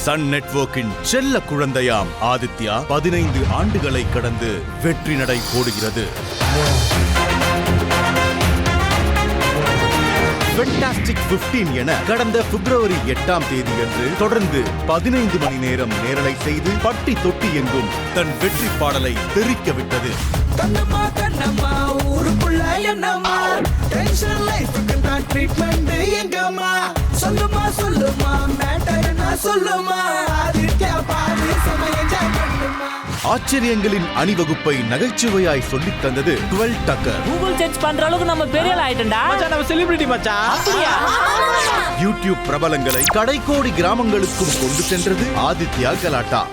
Sun நெட்வொர்க்கின் செல்ல குழந்தையாம் ஆதித்யா 15 ஆண்டுகளை கடந்து வெற்றி நடை போடுகிறது. ஃபென்டாஸ்டிக் 15 என கடந்த பிப்ரவரி 8ஆம் தேதியன்று தொடர்ந்து 15 மணி நேரம் நேரலை செய்து பட்டி தொட்டி எங்கும் தன் வெற்றி பாடலை தெரிக்க விட்டது. கண்ணம்மா கண்ணம்மா ஊருக்குள்ள என்னம்மா டென்ஷன் லைஃப்க்கு நான் ட்ரீட்மெண்ட் எங்கம்மா சொல்லுமா சொல்லுமா மேட்டர் என்ன சொல்லுமா ஆதித்யா பாரு செம என்ஜாய் பண்ணுமா. ஆச்சரியங்களின் அணிவகுப்பை நகைச்சுவையாய் சொல்லித் தந்தது 12 டக்கர். கூகுள் சர்ச் பண்ற அளவுக்கு நம்ம பெரிய ஆள் ஆயிட்டோம்டா. மச்சான் நம்ம செலிபிரிட்டி மச்சான். யூடியூப் பிரபலங்களை கடைக்கோடி கிராமங்களுக்கும் கொண்டு சென்றது ஆதித்யா கலாட்டா.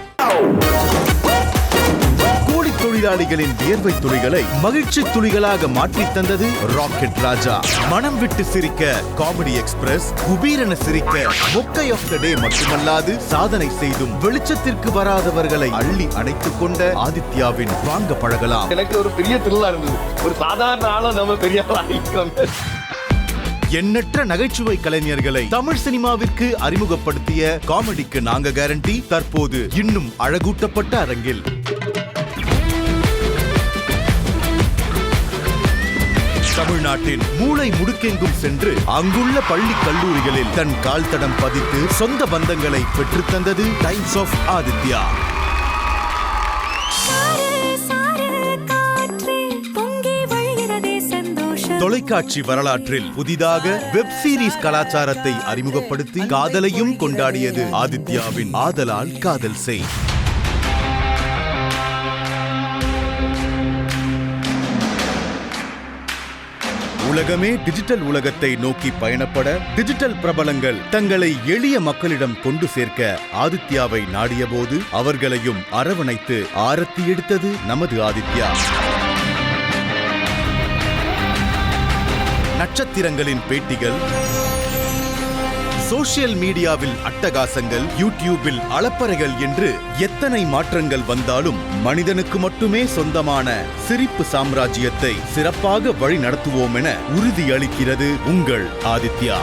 கூலி தொழிலாளிகளின் வியர்வை துளிகளை மகிழ்ச்சி துளிகளாக மாற்றி தந்தது ராக்கெட் ராஜா. மனம் விட்டு சிரிக்க காமெடி எக்ஸ்பிரஸ், குபீரென சிரிக்க மொக்கை ஆஃப் த டே மட்டுமல்லாது சாதனை செய்தும் வெளிச்சத்திற்கு வராதவர்களை அள்ளி அணைத்துக் கொண்ட ஆதித்யாவின் வாங்க பழகலாம். எனக்கு ஒரு பெரிய த்ரில்லா இருந்தது. ஒரு சாதாரண ஆளும் நம்ம பெரிய ஆளாயிக்கோங்க. எண்ணற்ற நகைச்சுவை கலைஞர்களை தமிழ் சினிமாவிற்கு அறிமுகப்படுத்திய காமெடிக்கு நாங்க கேரண்டி. தற்போது இன்னும் அழகூட்டப்பட்ட அரங்கில் தமிழ்நாட்டின் மூளை முடுக்கெங்கும் சென்று அங்குள்ள பள்ளி கல்லூரிகளில் தன் கால் தடம் பதித்து சொந்த பந்தங்களை பெற்றுத் தந்தது டைம்ஸ் ஆஃப் ஆதித்யா. தொலைக்காட்சி வரலாற்றில் புதிதாக வெப் சீரிஸ் கலாச்சாரத்தை அறிமுகப்படுத்தி காதலையும் கொண்டாடியது ஆதித்யாவின் ஆதலால் காதல் செய். உலகமே டிஜிட்டல் உலகத்தை நோக்கி பயணப்பட டிஜிட்டல் பிரபலங்கள் தங்களை எளிய மக்களிடம் கொண்டு சேர்க்க ஆதித்யாவை நாடியபோது அவர்களையும் அரவணைத்து ஆரத்தி எடுத்தது நமது ஆதித்யா. நட்சத்திரங்களின் பேட்டிகள், சோசியல் மீடியாவில் அட்டகாசங்கள், யூடியூபில் அளப்பறைகள் என்று எத்தனை மாற்றங்கள் வந்தாலும் மனிதனுக்கு மட்டுமே சொந்தமான சிரிப்பு சாம்ராஜ்யத்தை சிறப்பாக வழி நடத்துவோம் என உறுதியளிக்கிறது உங்கள் ஆதித்யா.